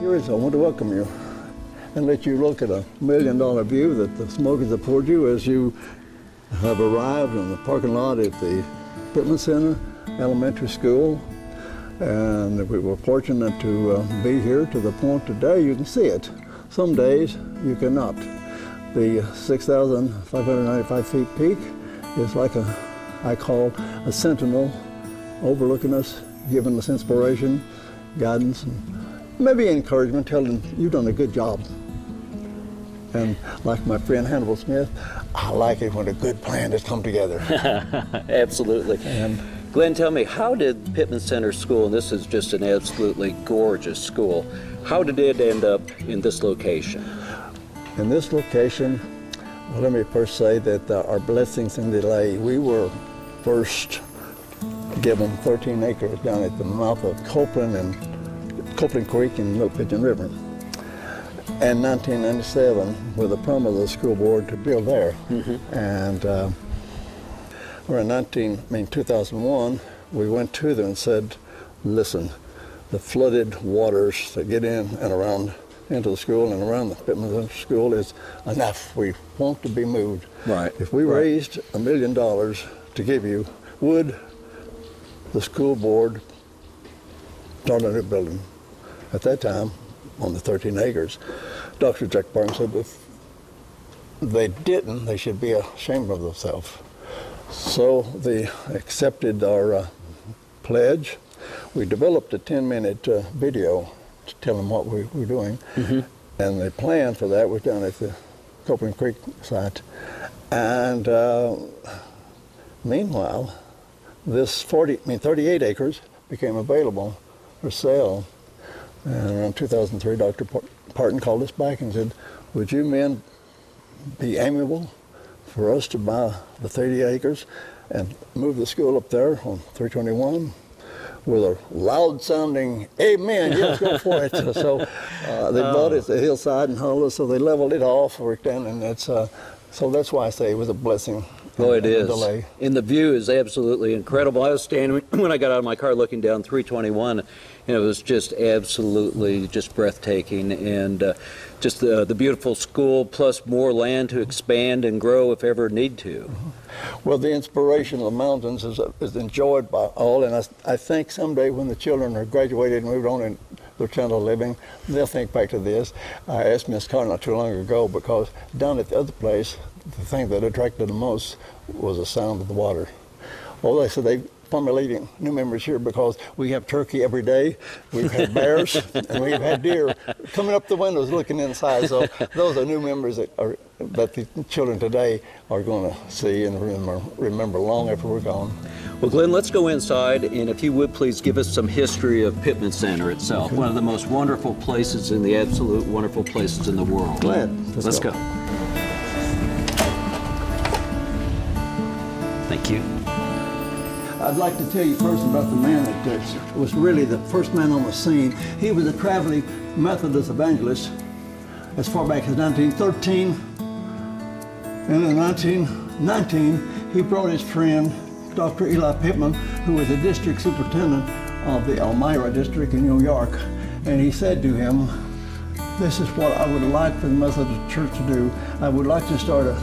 Here is, I want to welcome you and let you look at a $1 million view that the Smokies afford you as you have arrived in the parking lot at the Pittman Center Elementary School. And we were fortunate to be here to the point today you can see it. Some days you cannot. The 6,595 feet peak is like I call a sentinel overlooking us, giving us inspiration, guidance, and maybe encouragement, telling you've done a good job. And like my friend Hannibal Smith, I like it when a good plan has come together. Absolutely. And Glenn, tell me, how did Pittman Center School, and this is just an absolutely gorgeous school, how did it end up in this location? in this location, well, let me first say that our blessings in delay, we were first given 13 acres down at the mouth of Copeland Creek and Little Pigeon River. In 1997, with the promise of the school board to build there. Mm-hmm. And in 2001, we went to them and said, listen, the flooded waters that get in and around into the school and around the Pittman School is enough. We want to be moved. Right. If we raised $1 million to give you, would the school board start a new building? At that time, on the 13 acres, Dr. Jack Barton said if they didn't, they should be ashamed of themselves. So they accepted our pledge. We developed a 10-minute video to tell them what we were doing. Mm-hmm. And the plan for that was down at the Copeland Creek site. And meanwhile, this 38 acres became available for sale. And around 2003, Dr. Barton called us back and said, would you men be amiable for us to buy the 30 acres and move the school up there on 321 with a loud-sounding amen, yes, go for it. So they bought it at the hillside and hollow, so they leveled it off, worked in, and it's, so that's why I say it was a blessing. Oh, it is. And the view is absolutely incredible. I was standing, when I got out of my car, looking down 321, and it was just absolutely just breathtaking. And just the beautiful school, plus more land to expand and grow if ever need to. Well, the inspiration of the mountains is enjoyed by all, and I think someday when the children are graduated and moved on in their channel of living, they'll think back to this. I asked Miss Carr not too long ago, because down at the other place, the thing that attracted them most was the sound of the water. Oh, they said they formulating new members here because we have turkey every day, we've had bears, and we've had deer coming up the windows looking inside. So those are new members that the children today are going to see and remember long after we're gone. Well, Glenn, let's go inside, and if you would please give us some history of Pittman Center itself. Okay. One of the most wonderful places in the absolute wonderful places in the world. Glad. Let's go. Thank you. I'd like to tell you first about the man that was really the first man on the scene. He was a traveling Methodist evangelist as far back as 1913. And in 1919, he brought his friend, Dr. Eli Pittman, who was the district superintendent of the Elmira district in New York. And he said to him, this is what I would like for the Methodist Church to do. I would like to start a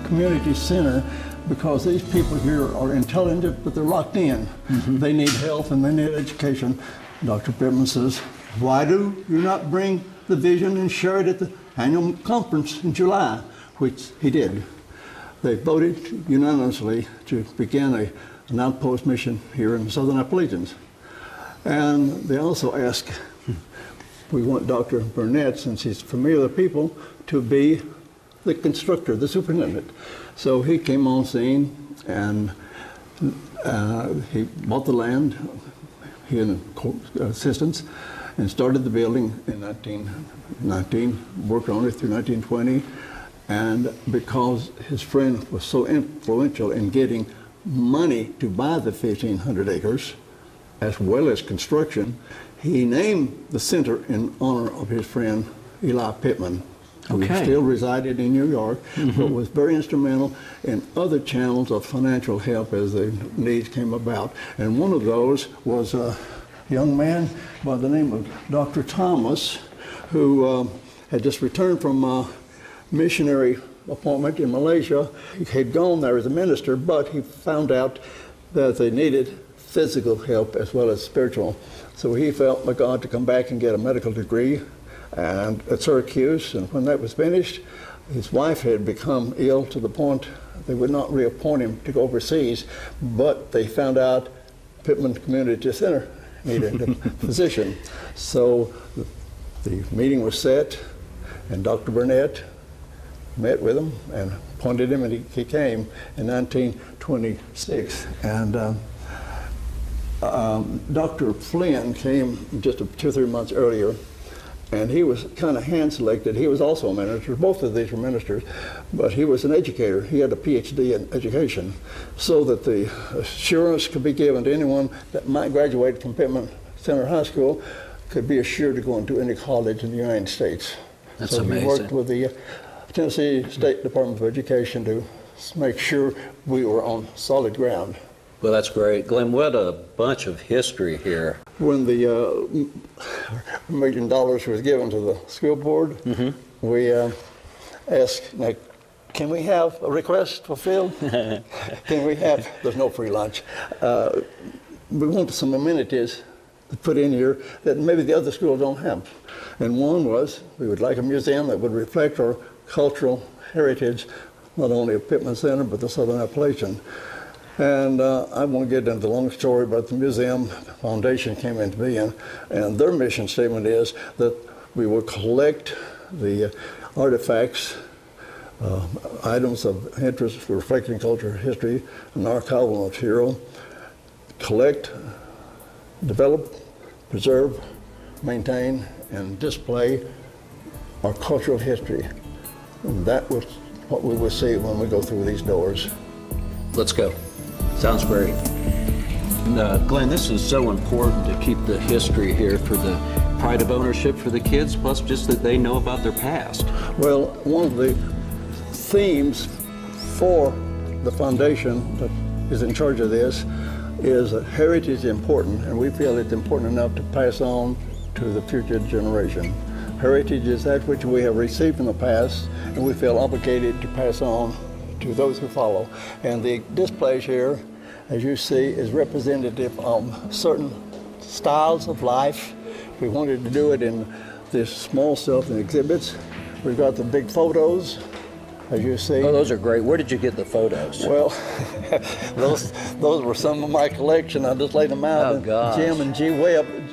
community center, because these people here are intelligent, but they're locked in. Mm-hmm. They need health and they need education. Dr. Pittman says, why do you not bring the vision and share it at the annual conference in July? Which he did. They voted unanimously to begin an outpost mission here in the Southern Appalachians. And they also asked, we want Dr. Burnett, since he's familiar with the people, to be the constructor, the superintendent. So he came on scene, and he bought the land, he and assistants, and started the building in 1919, worked on it through 1920, and because his friend was so influential in getting money to buy the 1,500 acres, as well as construction, he named the center in honor of his friend Eli Pittman, who still resided in New York, mm-hmm. but was very instrumental in other channels of financial help as the needs came about. And one of those was a young man by the name of Dr. Thomas, who had just returned from a missionary appointment in Malaysia. He had gone there as a minister, but he found out that they needed physical help as well as spiritual. So he felt by God to come back and get a medical degree and at Syracuse. And when that was finished, his wife had become ill to the point they would not reappoint him to go overseas, but they found out Pittman Community Center needed a physician. So the meeting was set, and Dr. Burnett met with him and appointed him, and he came in 1926. And Dr. Flynn came just 2 or 3 months earlier, and he was kind of hand-selected. He was also a minister. Both of these were ministers, but he was an educator. He had a PhD in education, so that the assurance could be given to anyone that might graduate from Pittman Center High School could be assured to go into any college in the United States. That's so amazing. He worked with the Tennessee State Department of Education to make sure we were on solid ground. Well, that's great. Glenn, what a bunch of history here. When the $1 million was given to the school board, we asked, now, can we have a request fulfilled? Can we have, there's no free lunch. We want some amenities to put in here that maybe the other schools don't have. And one was, we would like a museum that would reflect our cultural heritage, not only of Pittman Center, but the Southern Appalachian. And I won't get into the long story, but the museum foundation came into being, and their mission statement is that we will collect the artifacts, items of interest reflecting culture, history, and archival material, collect, develop, preserve, maintain, and display our cultural history. And that was what we will see when we go through these doors. Let's go. Sounds great. Glenn, this is so important to keep the history here for the pride of ownership for the kids, plus just that they know about their past. Well, one of the themes for the foundation that is in charge of this is that heritage is important, and we feel it's important enough to pass on to the future generation. Heritage is that which we have received from the past, and we feel obligated to pass on to those who follow. And the displays here, as you see, is representative of certain styles of life. We wanted to do it in this small stuff in exhibits. We've got the big photos, as you see. Oh, those are great. Where did you get the photos? Well, those were some of my collection. I just laid them out. Oh, gosh.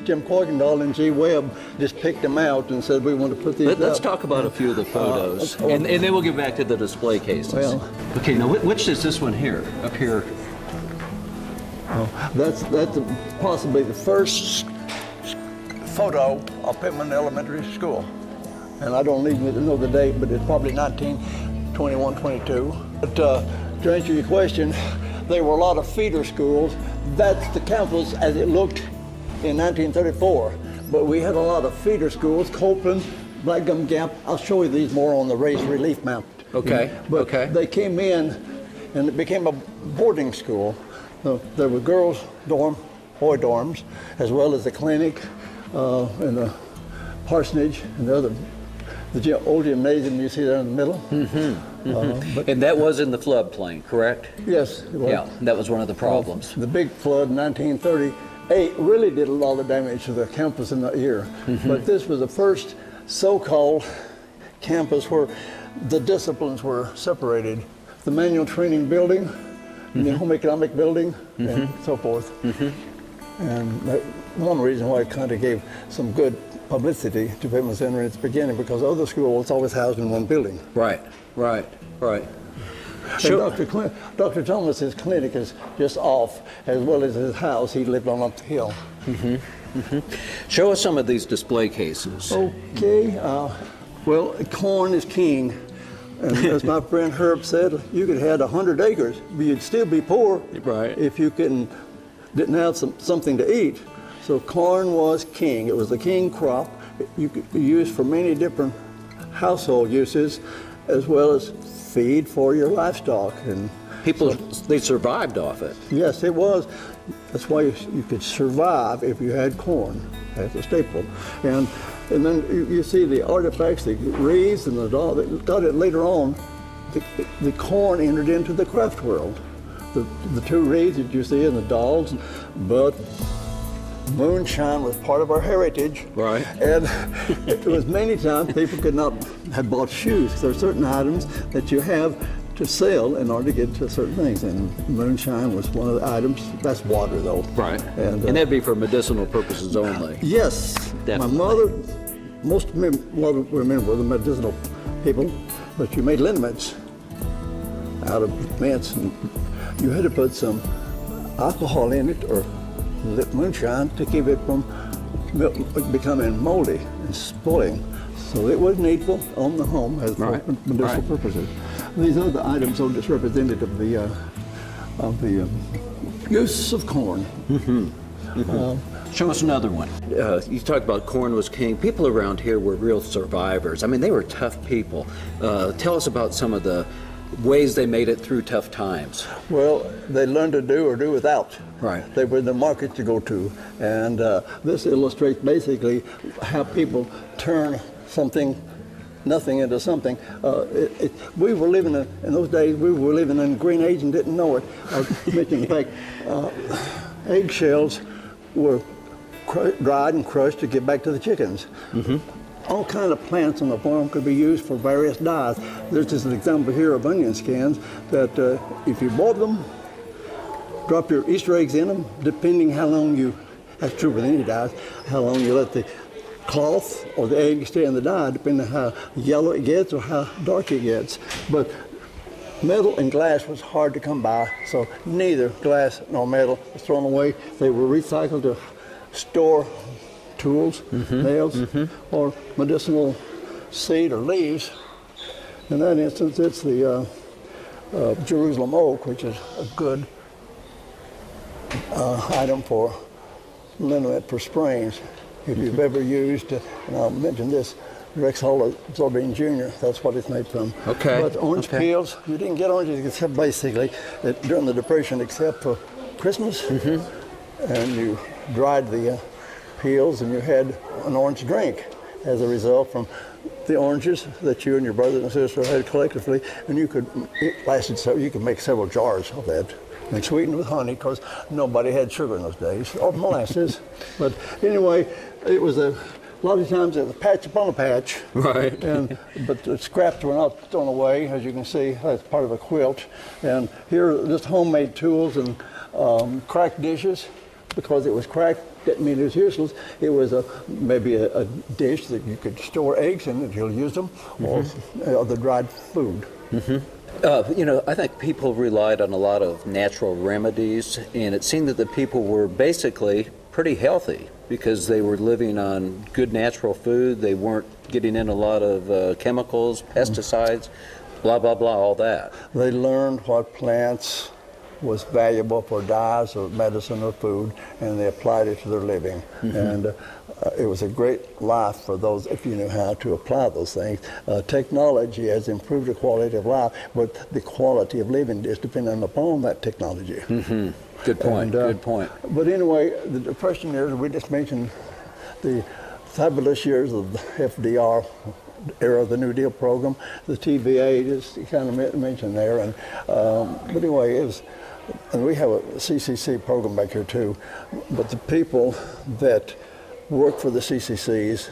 Jim Corkendall and G. Webb just picked them out and said we want to put these Let's up. talk about a few of the photos, okay. and then we'll get back to the display cases. Well, okay, now which is this one here, up here? Oh, that's possibly the first photo of Pittman Elementary School. And I don't need to know the date, but it's probably 1921, 22. But to answer your question, there were a lot of feeder schools. That's the campus as it looked in 1934. But we had a lot of feeder schools, Copeland, Black Gum Gap. I'll show you these more on the raised relief map. Okay, But okay. they came in and it became a boarding school. There were girls' dorm, boy dorms, as well as the clinic and the parsonage and the old gymnasium you see there in the middle. And that was in the floodplain, correct? Yes, it was. Yeah, that was one of the problems. The big flood in 1938 really did a lot of damage to the campus in that year. But this was the first so-called campus where the disciplines were separated. The manual training building, the home economic building, and so forth. And that, one reason why it kind of gave some good publicity to Pittman Center in its beginning, because other schools always housed in one building. Right. Sure. Dr. Thomas's clinic is just off, as well as his house. He lived on up the hill. Show us some of these display cases. Okay. Well, corn is king. And as my friend Herb said, you could have 100 acres, but you'd still be poor if you didn't have something to eat. So corn was king. It was the king crop. You could be used for many different household uses, as well as feed for your livestock. And People, they survived off it. yes, it was. That's why you could survive if you had corn as a staple. And And then you see the artifacts, the wreaths and the doll. That got it later on. The corn entered into the craft world. The two wreaths that you see and the dolls, but moonshine was part of our heritage. Right. And it was many times people could not have bought shoes. There are certain items that you have to sell in order to get to certain things, and moonshine was one of the items. That's water, though. Right. And that'd be for medicinal purposes only. Yes. Definitely. My mother, most of them, a lot of women were the medicinal people, but you made liniments out of mints, and you had to put some alcohol in it or moonshine to keep it from becoming moldy and spoiling. So it was needful on the home as for medicinal purposes. These other items are just representative of the use of corn. Show us another one. You talk about corn was king. People around here were real survivors. I mean, they were tough people. Tell us about some of the ways they made it through tough times. Well, they learned to do or do without. Right. They were the market to go to. And this illustrates basically how people turn nothing into something. We were living in those days, we were living in the green age and didn't know it. I mentioned the fact eggshells were dried and crushed to get back to the chickens. All kind of plants on the farm could be used for various dyes. There's just an example here of onion skins that if you boil them, drop your Easter eggs in them, depending how long that's true with any dyes, how long you let the cloth or the egg stay in the dye, depending on how yellow it gets or how dark it gets. But metal and glass was hard to come by, so neither glass nor metal was thrown away. They were recycled to store tools, nails, or medicinal seed or leaves. In that instance, it's the Jerusalem oak, which is a good item for liniment for sprains. If you've ever used, and I'll mention this, Rex Sorbine Jr., that's what it's made from. Okay. But orange peels, you didn't get oranges except basically during the Depression except for Christmas. And you dried the peels and you had an orange drink as a result from the oranges that you and your brother and sister had collectively, and you could make several jars of that and sweetened with honey because nobody had sugar in those days, or molasses. But anyway, it was a lot of times it was a patch upon a patch. Right. But the scraps were not thrown away, as you can see. That's part of a quilt. And here are just homemade tools and cracked dishes. Because it was cracked didn't mean it was useless. It was maybe a dish that you could store eggs in if you'll use them, or the dried food. I think people relied on a lot of natural remedies, and it seemed that the people were basically pretty healthy because they were living on good natural food. They weren't getting in a lot of chemicals, pesticides, blah, blah, blah, all that. They learned what plants was valuable for dyes or medicine or food, and they applied it to their living. And it was a great life for those if you knew how to apply those things. Technology has improved the quality of life, but the quality of living is dependent upon that technology. Good point, good point. But anyway, the Depression years, we just mentioned the fabulous years of the FDR era of the New Deal program, the TVA, just kind of mentioned there. And but anyway, it was, and we have a CCC program back here too, but the people that work for the CCCs,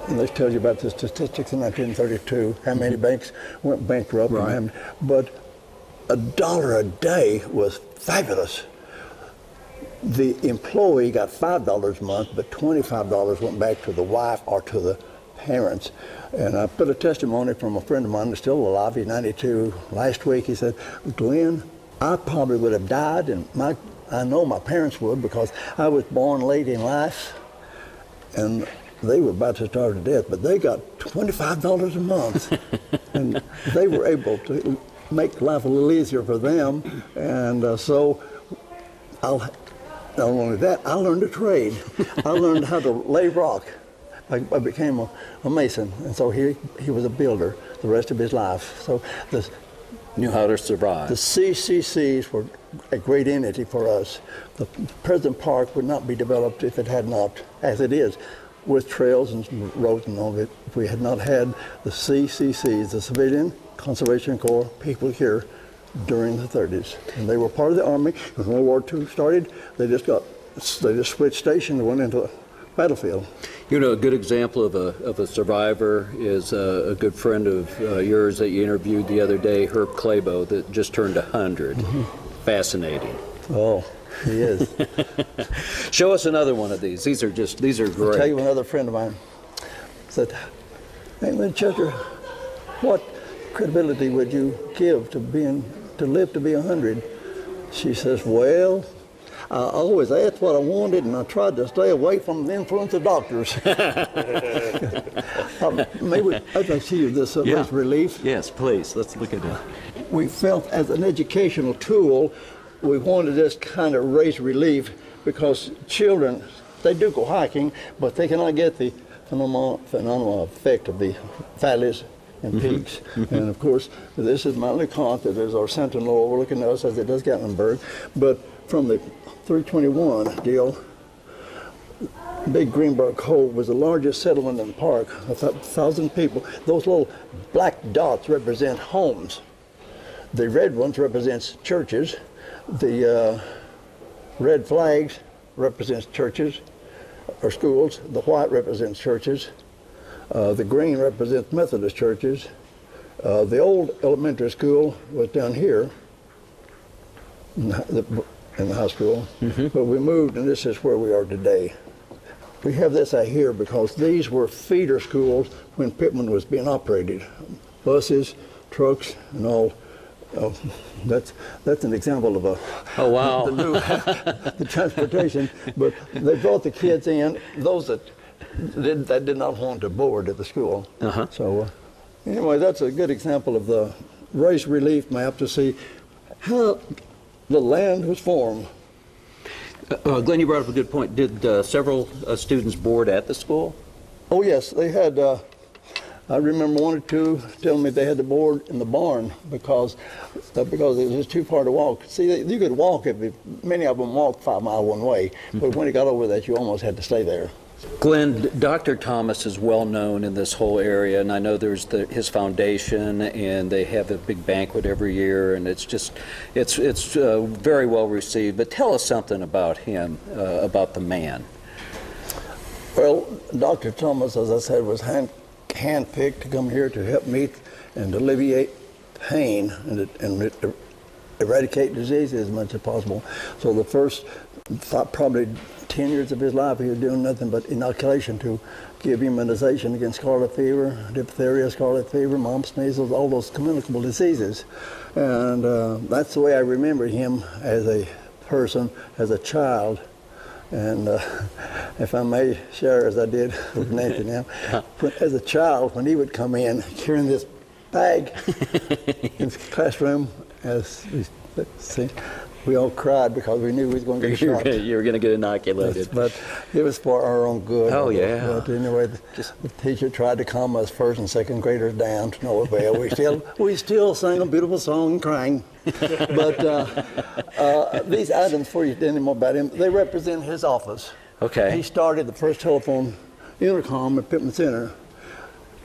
and they tell you about the statistics in 1932, how many banks went bankrupt, but $1 a day was fabulous. The employee got $5 a month, but $25 went back to the wife or to the parents. And I put a testimony from a friend of mine who's still alive, he's 92, last week. He said, Glenn, I probably would have died, and I know my parents would, because I was born late in life, and they were about to starve to death, but they got $25 a month. And they were able to make life a little easier for them. And so not only that, I learned a trade. I learned how to lay rock. I became a mason, and so he was a builder the rest of his life. So knew how to survive. The CCCs were a great entity for us. The President Park would not be developed if it had not, as it is, with trails and roads and all of it, if we had not had the CCCs, the Civilian Conservation Corps people here during the 30s. And they were part of the Army. When World War II started, they just switched stations and went into the battlefield. You know, a good example of a survivor is a good friend of yours that you interviewed the other day, Herb Clabo, that just turned 100. Fascinating. Oh, he is. Show us another one of these. These are great. I'll tell you another friend of mine said, "Hey, Winchester, what credibility would you give to live to be 100? She says, "Well, I always asked what I wanted, and I tried to stay away from the influence of doctors." Maybe I'd like to see this as relief. Yes, please. Let's look at it. We felt as an educational tool, we wanted this kind of raise relief because children, they do go hiking, but they cannot get the phenomenal effect of the valleys and peaks. And of course, this is Mount LeConte, that is our sentinel overlooking us as it does Gatlinburg. But from the 321 deal, Big Greenberg Cove was the largest settlement in the park, 1,000 people. Those little black dots represent homes. The red ones represents churches. The red flags represents churches or schools. The white represents churches. The green represents Methodist churches. The old elementary school was down here in the high school, but we moved, and this is where we are today. We have this out here because these were feeder schools when Pittman was being operated. Buses, trucks, and all. That's an example of oh wow, the transportation. But they brought the kids in, those that did not want to board at the school. So anyway, that's a good example of the race relief map to see how the land was formed. Glenn, you brought up a good point. Did several students board at the school? Oh yes, they had. I remember one or two telling me they had to board in the barn because it was just too far to walk. See, you could walk many of them walked 5 miles one way, but when it got over that, you almost had to stay there. Glenn, Dr. Thomas is well known in this whole area, and I know there's his foundation, and they have a big banquet every year, and it's very well received. But tell us something about him, about the man. Well, Dr. Thomas, as I said, was handpicked to come here to help me and alleviate pain and eradicate disease as much as possible. So the first probably 10 years of his life, he was doing nothing but inoculation to give immunization against scarlet fever, diphtheria, scarlet fever, mumps, measles, all those communicable diseases. And that's the way I remember him as a person, as a child. And if I may share, as I did with Nancy now, as a child, when he would come in carrying this bag in the classroom, we all cried because we knew we was going to get shot. You were going to get inoculated. But it was for our own good. Oh, yeah. But anyway, the teacher tried to calm us first and second graders down to no avail. We still sang a beautiful song and crying. But these items, before you tell any more about him, they represent his office. Okay. He started the first telephone intercom at Pittman Center.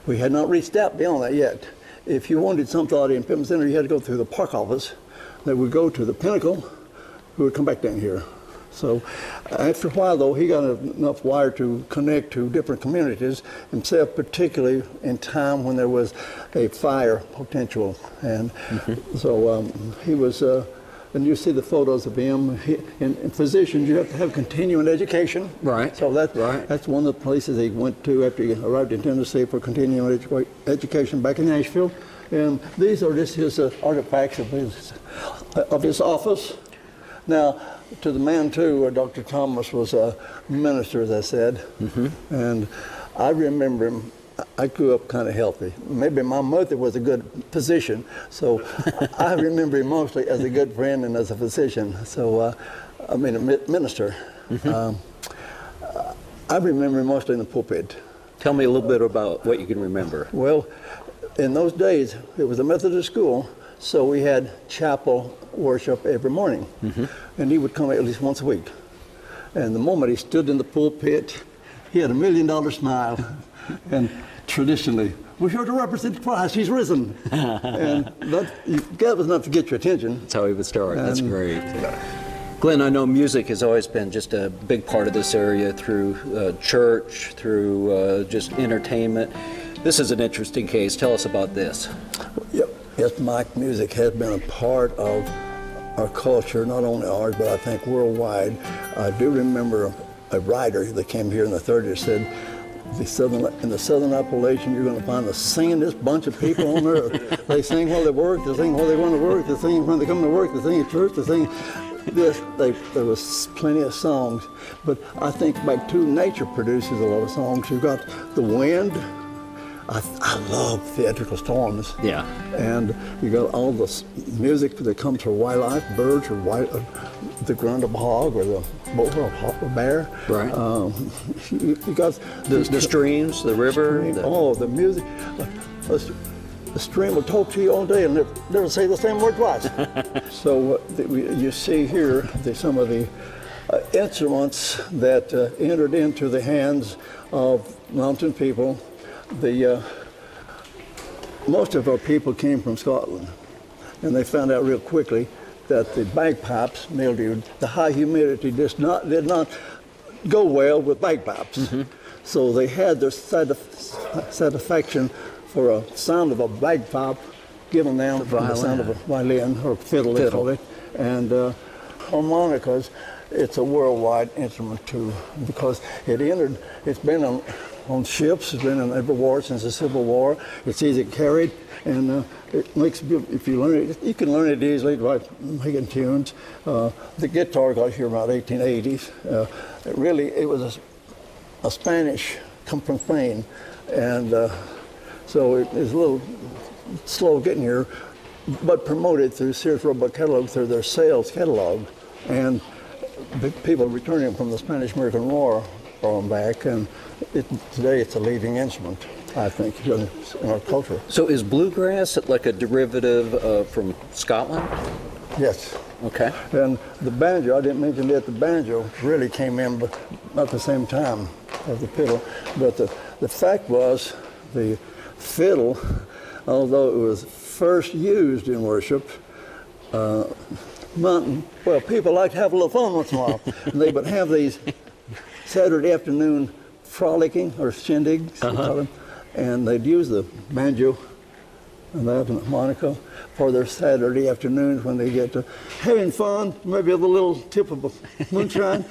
We had not reached out beyond that yet. If you wanted somebody in Pittman Center, you had to go through the park office. They would go to the Pinnacle, who would come back down here. So after a while, though, he got enough wire to connect to different communities himself, particularly in time when there was a fire potential. And so he was, and you see the photos of him. In physicians, you have to have continuing education. Right. So that's one of the places he went to after he arrived in Tennessee for continuing education back in Nashville. And these are just his artifacts of his office. Now, to the man too, Dr. Thomas was a minister, as I said, and I remember him. I grew up kind of healthy. Maybe my mother was a good physician, so I remember him mostly as a good friend and as a physician. So, I mean, a minister. I remember him mostly in the pulpit. Tell me a little bit about what you can remember. Well, in those days, it was a Methodist school, so we had chapel worship every morning. And he would come at least once a week. And the moment he stood in the pulpit, He had $1 million smile, and traditionally, we're here to represent Christ. He's risen, and that was enough to get your attention. That's how he would start. That's great. Glenn, I know music has always been just a big part of this area through church, through just entertainment. This is an interesting case. Tell us about this. Yep. Yes, Mike, music has been a part of our culture, not only ours, but I think worldwide. I do remember a writer that came here in the 30s said, in the southern Appalachian, you're going to find the singingest bunch of people on earth. They sing while they work, they sing while they want to work, they sing when they come to work, they sing at church, they sing this. There was plenty of songs, but I think back to nature produces a lot of songs. You've got the wind. I love theatrical storms. Yeah. And you got all the music that comes from wildlife, birds, or the grunt of a hog, or the boar or a bear. Right. You got the streams, the river. The music. The stream will talk to you all day and never say the same word twice. So you see here some of the instruments that entered into the hands of mountain people. Most of our people came from Scotland, and they found out real quickly that the bagpipes mildewed. The high humidity did not go well with bagpipes. Mm-hmm. So they had their satisfaction for a sound of a bagpipe given down from the sound of a violin or fiddle, they call it. And harmonicas, it's a worldwide instrument too, because it's been on ships, it's been in every war since the Civil War. It's easy carried, and it makes, if you learn it, you can learn it easily by making tunes. The guitar got here about 1880s. It was a Spanish, come from Spain, and so it is a little slow getting here, but promoted through Sears Roebuck Catalog, through their sales catalog, and the people returning from the Spanish-American War brought them back, and today it's a leading instrument, I think, in our culture. So is bluegrass like a derivative from Scotland? Yes. Okay. And the banjo, I didn't mention that the banjo really came in, but not the same time as the fiddle. But the fact was, the fiddle, although it was first used in worship, people like to have a little fun once in a while. And they would have these Saturday afternoon frolicking, or shindigs, we call them, and they'd use the banjo and that and the harmonica for their Saturday afternoons when they get to having fun, maybe with a little tip of moonshine.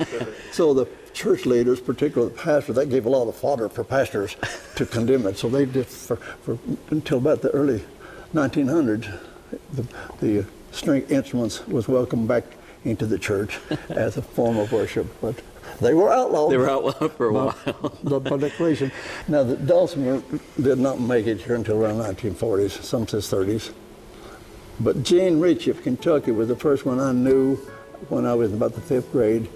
So the church leaders, particularly the pastor, that gave a lot of fodder for pastors to condemn it. So they did for until about the early 1900s, the string instruments was welcomed back into the church as a form of worship. But they were outlawed. They were outlawed for a while. By declaration. Now, the dulcimer did not make it here until around 1940s, some says 30s. But Jane Ritchie of Kentucky was the first one I knew when I was about the 5th grade.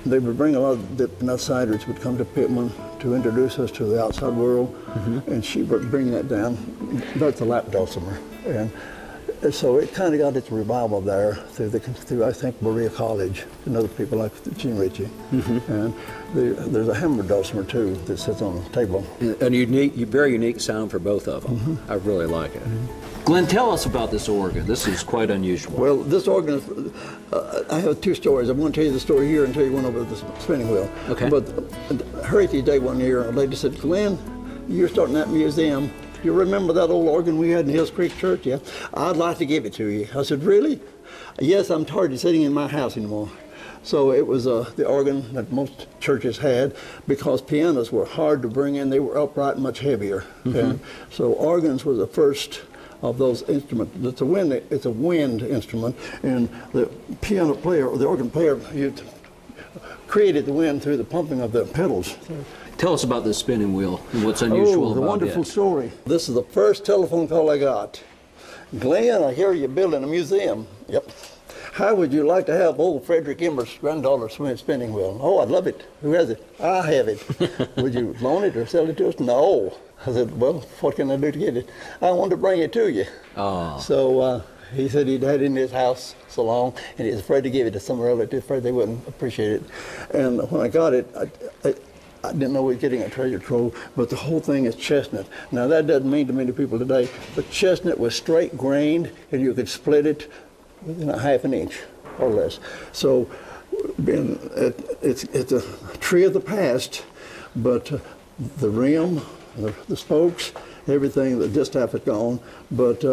They would bring a lot of the outsiders would come to Pittman to introduce us to the outside world, and she would bring that down. That's a lap dulcimer. And so it kind of got its revival there through I think Berea College and other people like Gene Ritchie. And there's a hammer dulcimer too that sits on the table. A very unique sound for both of them. I really like it. Glenn, tell us about this organ. This is quite unusual. Well, this organ, I have 2 stories. I want to tell you the story here and tell you one over the spinning wheel. Okay. But Heritage Day one year, a lady said, "Glenn, you're starting that museum. You remember that old organ we had in Hills Creek Church? Yeah. I'd like to give it to you." I said, "Really?" "Yes, I'm tired of sitting in my house anymore." So it was the organ that most churches had, because pianos were hard to bring in. They were upright and much heavier. And so organs were the first of those instruments. It's a wind instrument, and the piano player or the organ player created the wind through the pumping of the pedals. Tell us about this spinning wheel and what's unusual about it. The wonderful story. This is the first telephone call I got. "Glenn, I hear you're building a museum." "Yep." "How would you like to have old Frederick Emmer's granddaughter's spinning wheel?" "Oh, I'd love it." "Who has it?" "I have it." "Would you loan it or sell it to us?" "No." I said, "Well, what can I do to get it?" "I want to bring it to you." Oh. So He said he'd had it in his house so long, and he was afraid to give it to some relative, afraid they wouldn't appreciate it. And when I got it, I didn't know we were getting a treasure trove, but the whole thing is chestnut. Now, that doesn't mean to many people today, but chestnut was straight grained, and you could split it within a half an inch or less. So it's a tree of the past, but the rim, the spokes, everything, the distaff is gone, but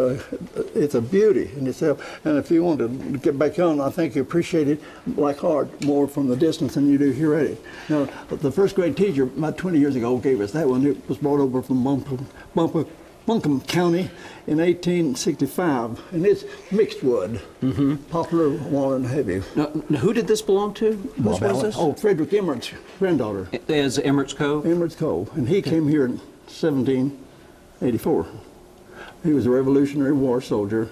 it's a beauty in itself. And if you want to get back on, I think you appreciate it like art more from the distance than you do here at it. Now, the first grade teacher about 20 years ago gave us that one. It was brought over from Buncombe County in 1865, and it's mixed wood, popular walnut and heavy. Now, who did this belong to? Whose was this? Oh, Frederick Emmert's granddaughter. As Emmert's Cove? Emmert's Cove, and he came here in 1784. He was a Revolutionary War soldier,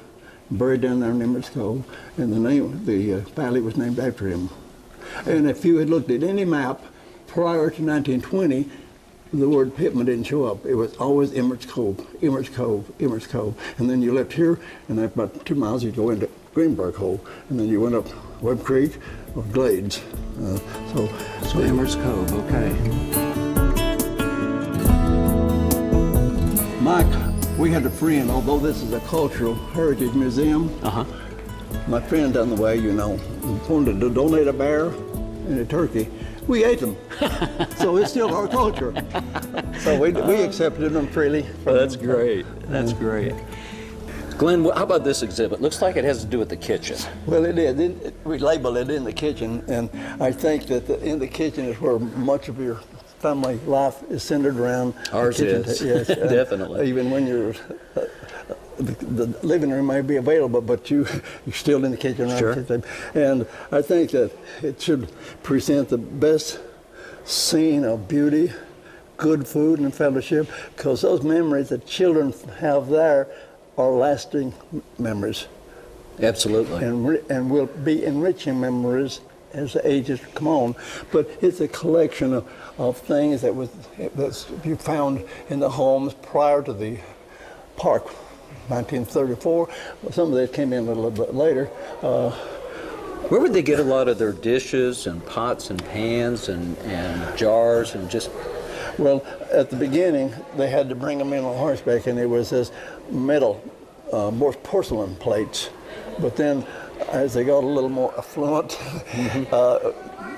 buried down there in Emmert's Cove, and the valley was named after him. And if you had looked at any map prior to 1920, the word Pittman didn't show up. It was always Emmert's Cove, Emmert's Cove, Emmert's Cove. And then you left here, and after about 2 miles, you'd go into Greenberg Hole, and then you went up Webb Creek or Glades. So Emmert's Cove, okay. Mike, we had a friend, although this is a cultural heritage museum, my friend down the way, wanted to donate a bear and a turkey. We ate them. So it's still our culture. So we accepted them freely. Oh, that's great. That's great. Glenn, how about this exhibit? Looks like it has to do with the kitchen. Well, it is. We label it in the kitchen, and I think that in the kitchen is where much of your family life is centered around. Ours the kitchen. is. Yes, Definitely. Even when you're the living room may be available, but you're still in the kitchen. Sure. And I think that it should present the best scene of beauty, good food, and fellowship, because those memories that children have there are lasting memories. Absolutely. And will be enriching memories as the ages come on. But it's a collection of things that you found in the homes prior to the park. 1934. Some of that came in a little bit later. Where would they get a lot of their dishes and pots and pans and jars and just? Well, at the beginning, they had to bring them in on horseback, and it was this metal, more porcelain plates. But then, as they got a little more affluent,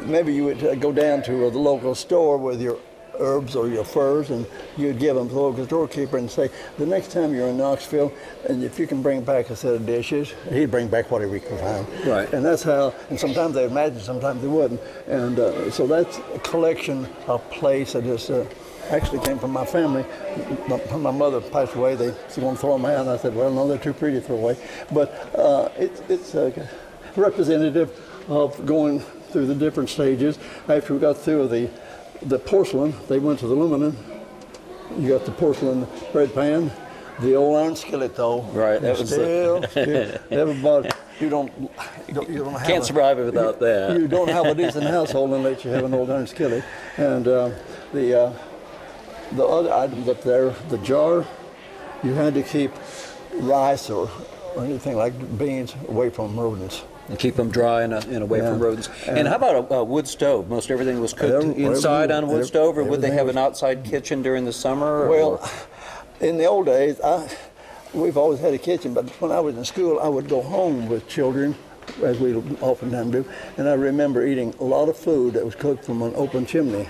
maybe you would go down to the local store with your herbs or your furs, and you'd give them to the local storekeeper and say, the next time you're in Knoxville, and if you can bring back a set of dishes, he'd bring back whatever he could find. Right. And that's how, and sometimes they'd imagine, sometimes they wouldn't. And so that's a collection of plates that just actually came from my family. When my mother passed away, they was going to throw them out, and I said, well, no, they're too pretty to throw away. But it's representative of going through the different stages. After we got through the porcelain, they went to the aluminum. You got the porcelain bread pan, the old iron skillet though. Right, that was still everybody. You don't have Can't survive without that. You don't have a decent household unless you have an old iron skillet. And the other items up there, the jar, you had to keep rice or anything like beans away from rodents. And keep them dry and away from rodents. And how about a wood stove? Most everything was cooked inside on a wood stove, or would they have an outside kitchen during the summer? Well, in the old days, we've always had a kitchen, but when I was in school, I would go home with children, as we oftentimes do, and I remember eating a lot of food that was cooked from an open chimney.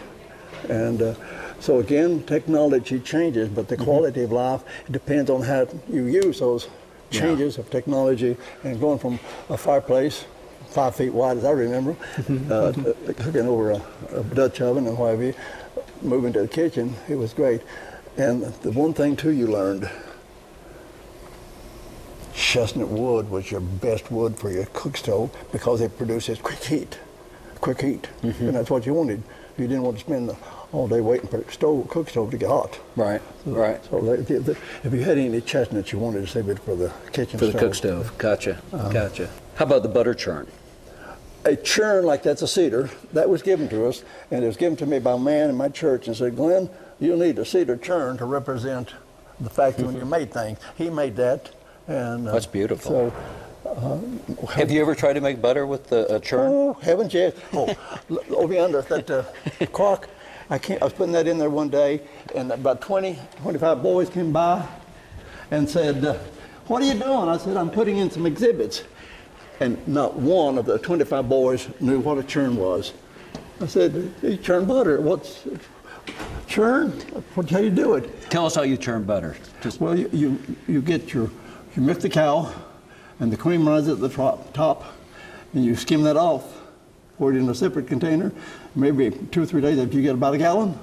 And so again, technology changes, but the quality of life, it depends on how you use those changes of technology, and going from a fireplace 5 feet wide, as I remember, cooking over a Dutch oven and whatever, moving to the kitchen, it was great. And the one thing too you learned, chestnut wood was your best wood for your cook stove because it produces quick heat, and that's what you wanted. You didn't want to spend all day waiting for the cook stove to get hot. Right, right. So if you had any chestnuts, you wanted to save it for the kitchen for stove. the cook stove. Gotcha, gotcha. How about the butter churn? A churn like that's a cedar, that was given to us, and it was given to me by a man in my church and said, Glenn, you'll need a cedar churn to represent the fact that when you made things. He made that And That's beautiful. So, have you ever tried to make butter with a churn? oh, heavens, yes. Oh, over yonder, that crock, I was putting that in there one day, and about 20, 25 boys came by and said, what are you doing? I said, I'm putting in some exhibits. And not one of the 25 boys knew what a churn was. I said, you churn butter. What's churn? How do you do it? Tell us how you churn butter. Well, you milk the cow, and the cream runs at the top, and you skim that off, pour it in a separate container, maybe 2 or 3 days after you get about a gallon,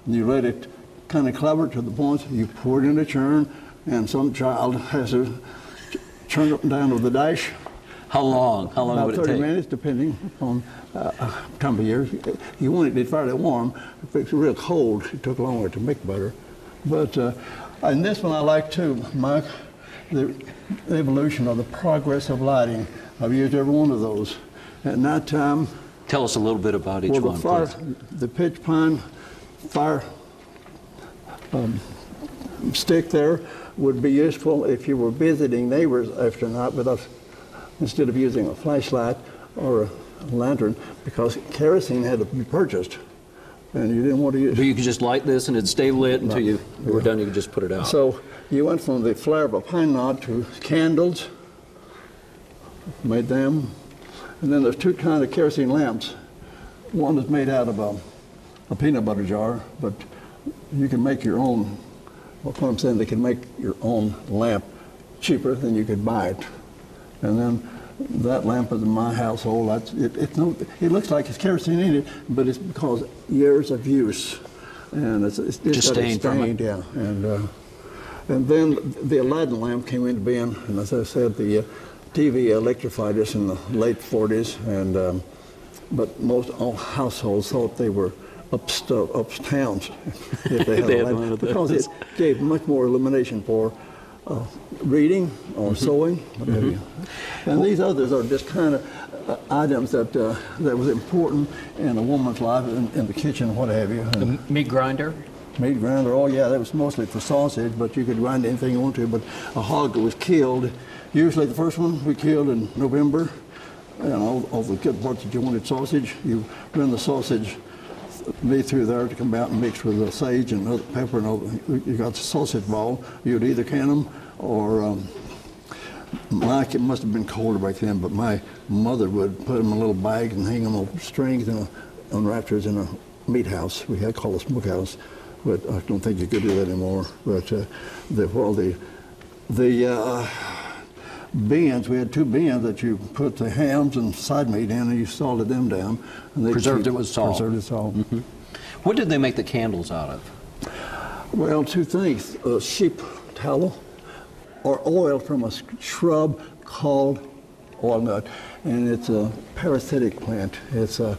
and you let it kind of cover to the point you pour it in a churn, and some child has to churn up and down with the dash. How long? How long would it take? About 30 minutes, depending upon time of year. You want it fairly warm. If it's real cold, it took longer to make butter. But and this one I like too, Mike, the evolution of the progress of lighting. I've used every one of those. At night time, tell us a little bit about each one, please. The pitch pine fire stick there would be useful if you were visiting neighbors after night without, instead of using a flashlight or a lantern, because kerosene had to be purchased, and you didn't want to use. But you could just light this and it'd stay lit until you were done. You could just put it out. So you went from the flare of a pine knot to candles, made them, and then there's 2 kinds of kerosene lamps. One is made out of a peanut butter jar, but you can make your own. What I'm saying, they can make your own lamp cheaper than you could buy it. And then that lamp is in my household. It looks like it's kerosene in it, but it's because years of use, and it's just stained from it. Yeah. And then the Aladdin lamp came into being, and as I said, the TV electrified us in the late 40s, and but most all households thought they were uptowns if they had a light, because it gave much more illumination for reading or sewing, what have you. And these others are just kind of items that was important in a woman's life, in the kitchen, what have you. The meat grinder? Meat grinder, oh yeah, that was mostly for sausage, but you could grind anything you want to. But a hog that was killed, usually the first one we killed in November, and all the good parts that you wanted sausage, you run the sausage meat through there to come out and mix with the sage and other pepper and all. You got the sausage ball. You'd either can them or it must have been colder back then, but my mother would put them in little bags and hang them on strings and on rafters in a meat house. We had called a smokehouse, but I don't think you could do that anymore. But the bins, we had 2 bins that you put the hams and side meat in, and you salted them down. And they preserved it with salt. Preserved it with salt. Mm-hmm. What did they make the candles out of? Well, 2 things: sheep tallow or oil from a shrub called walnut, and it's a parasitic plant. It's a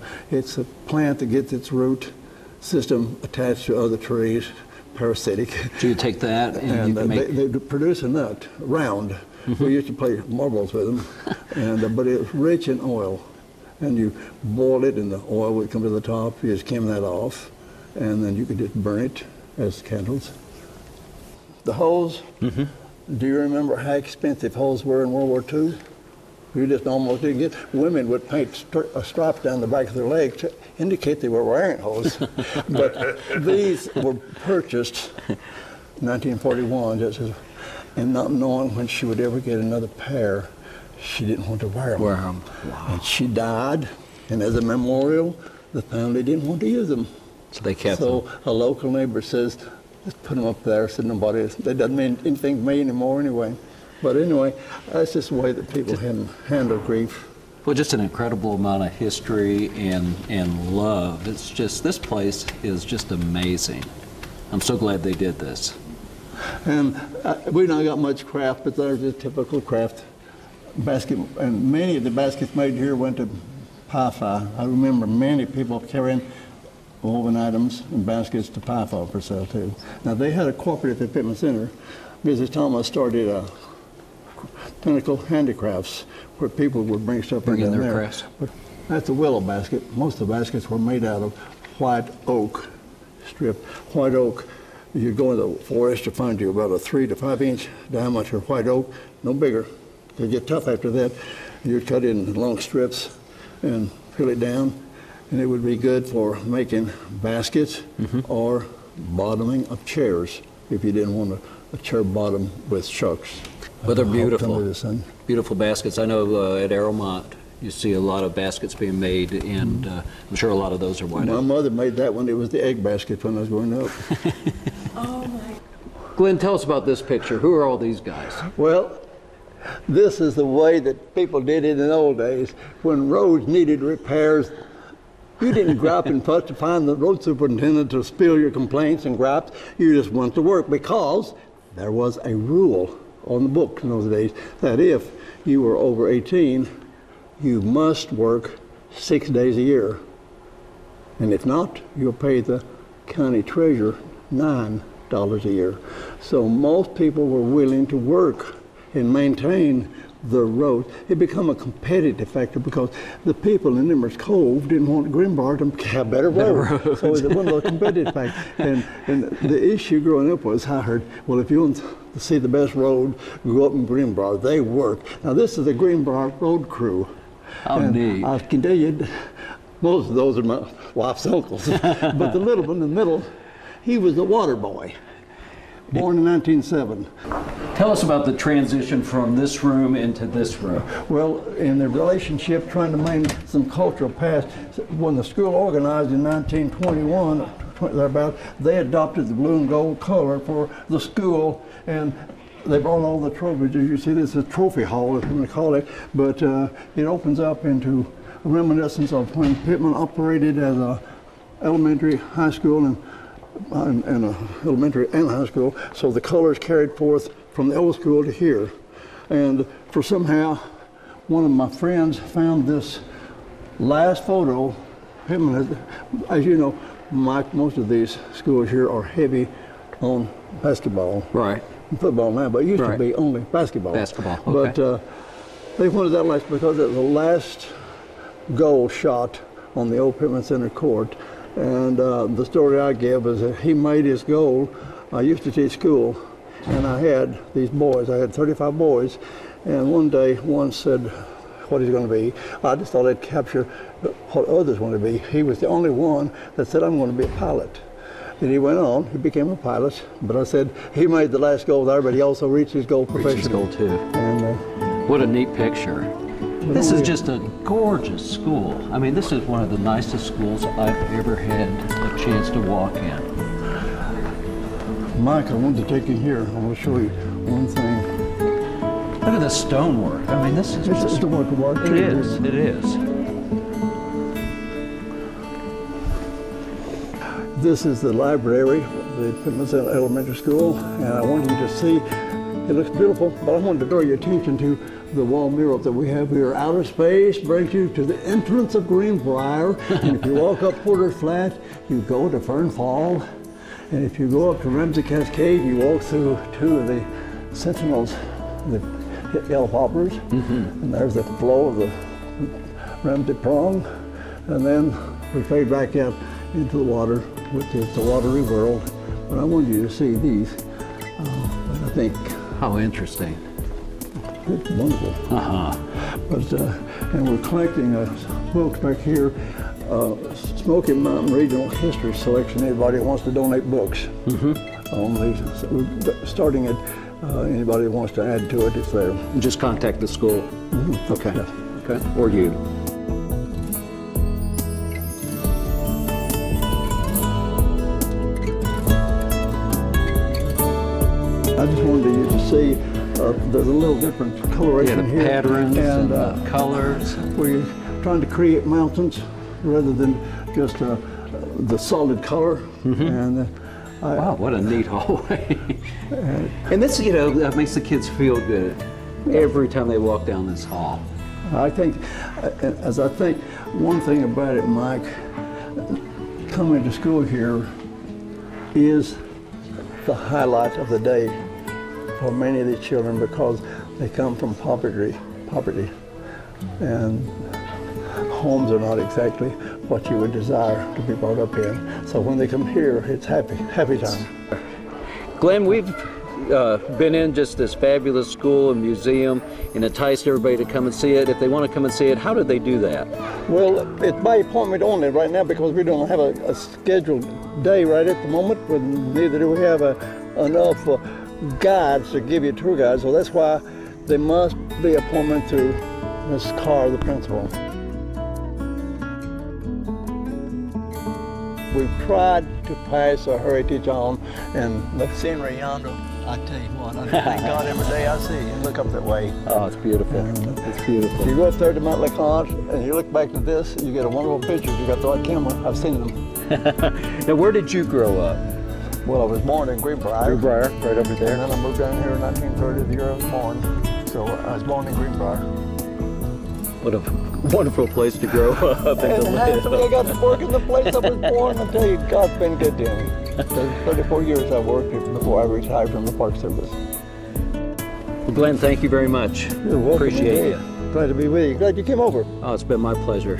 plant that gets its root system attached to other trees, parasitic. So you take that and you can make... they produce a nut, round. We used to play marbles with them, but it's rich in oil. And you boil it, and the oil would come to the top. You just skim that off, and then you could just burn it as candles. The hose, do you remember how expensive hose were in World War II? You just almost didn't get. Women would paint a strap down the back of their leg to indicate they were wearing hose. But these were purchased in 1941, and not knowing when she would ever get another pair, she didn't want to wear them. Wow. And she died, and as a memorial, the family didn't want to use them. So they kept them. So a local neighbor says, let's put them up there so nobody, that doesn't mean anything to me anymore anyway. But anyway, that's just the way that people handle grief. Well, just an incredible amount of history and love. It's just, this place is just amazing. I'm so glad they did this. And we not got much craft, but there's just typical craft basket. And many of the baskets made here went to Pi-Fi. I remember many people carrying woven items and baskets to Pi-Fi for sale too. Now they had a cooperative at Pittman Center. Mrs. Thomas started a Pinnacle Handicrafts where people would bring stuff in their there. crafts. But that's a willow basket. Most of the baskets were made out of white oak strip. White oak you'd go in the forest to find you about a 3 to 5 inch diameter white oak, no bigger. It'd get tough after that. You'd cut it in long strips and peel it down, and it would be good for making baskets or bottoming of chairs if you didn't want a chair bottom with chucks. Well, they're beautiful. Beautiful baskets. I know at Arrowmont you see a lot of baskets being made, and I'm sure a lot of those are white. My mother made that one. It was the egg basket when I was growing up. Oh my. Glenn, tell us about this picture. Who are all these guys? Well, this is the way that people did it in the old days. When roads needed repairs, you didn't gripe and fuss to find the road superintendent to spill your complaints and gripes. You just went to work because there was a rule on the book in those days that if you were over 18, you must work 6 days a year. And if not, you'll pay the county treasurer $9 a year. So most people were willing to work and maintain the road. It became a competitive factor because the people in Nimmer's Cove didn't want Greenbrier to have better roads. So it was one of those competitive factors. And the issue growing up was, I heard, well, if you want to see the best road, go up in Greenbrier. They work. Now this is the Greenbrier road crew. How neat. I can tell you, most of those are my wife's uncles. But the little one in the middle, he was the water boy, born in 1907. Tell us about the transition from this room into this room. Well, in the relationship, trying to maintain some cultural past, when the school organized in 1921, thereabout, they adopted the blue and gold color for the school, and they brought all the trophies. As you see, this is a trophy hall, if you want to call it, but it opens up into a reminiscence of when Pittman operated as a elementary, high school, and elementary and high school. So the colors carried forth from the old school to here. And for somehow, one of my friends found this last photo. Pittman, as you know, Mike, most of these schools here are heavy on basketball. Right. Football now, but it used to be only basketball. Basketball, okay. But they wanted that last because it was the last goal shot on the old Pittman Center court. And the story I give is that he made his goal. I used to teach school, and I had these boys. I had 35 boys, and one day one said what he's going to be. I just thought I'd capture what others want to be. He was the only one that said, I'm going to be a pilot. And he went on, he became a pilot, but I said he made the last goal there, but he also reached his goal professionally. Reached his goal too. And, what a neat picture. This is just a gorgeous school. I mean, this is one of the nicest schools I've ever had a chance to walk in. Mike, I wanted to take you here. I want to show you one thing. Look at the stonework. I mean, this is just... It's a work of art. It is, it is. This is the library of the Pittman Center Elementary School, and I wanted you to see, it looks beautiful, but I wanted to draw your attention to the wall mural that we have here. Outer space brings you to the entrance of Greenbrier, and if you walk up Porter's Flat, you go to Fern Fall, and if you go up to Ramsey Cascade, you walk through two of the sentinels, the yellow poplars, and there's the flow of the Ramsey Prong, and then we fade back out into the water, which is the watery world. But I wanted you to see these. I think how interesting. it's wonderful. But and we're collecting books back here. Smoky Mountain Regional History Selection. Anybody that wants to donate books on these, so we're starting it. Anybody that wants to add to it, it's there. Just contact the school. Okay. Yes. Okay. Or you. I just wanted you to see there's a little different coloration the here. Patterns and colors. We're trying to create mountains rather than just the solid color. And wow, what a neat hallway. And this, you know, that makes the kids feel good every time they walk down this hall. I think, one thing about it, Mike, coming to school here is the highlight of the day for many of these children because they come from poverty, and homes are not exactly what you would desire to be brought up in. So when they come here, it's happy time. Glenn, we've been in just this fabulous school and museum and enticed everybody to come and see it. If they want to come and see it, how do they do that? Well, it's by appointment only right now because we don't have a scheduled day right at the moment, but neither do we have enough guides to give you tour guides, so that's why they must be appointment through Ms. Carr, the principal. We've tried to pass a heritage on, and the scenery yonder, I tell you what, I thank God every day I see you. Look up that way. Oh, it's beautiful. It's beautiful. If you go up there to Mount LeConte and you look back to this, you get a wonderful picture. You got the right camera. I've seen them. Now, where did you grow up? Well, I was born in Greenbrier. Greenbrier, right over there. And then I moved down here in 1930, the year I was born. So I was born in Greenbrier. What a wonderful place to grow up and to live. I got to work in the place I was born. I tell you, God's been good to me. 34 years I worked here before I retired from the Park Service. Well, Glenn, thank you very much. You're welcome. Appreciate indeed. you. Glad to be with you. Glad you came over. Oh, it's been my pleasure.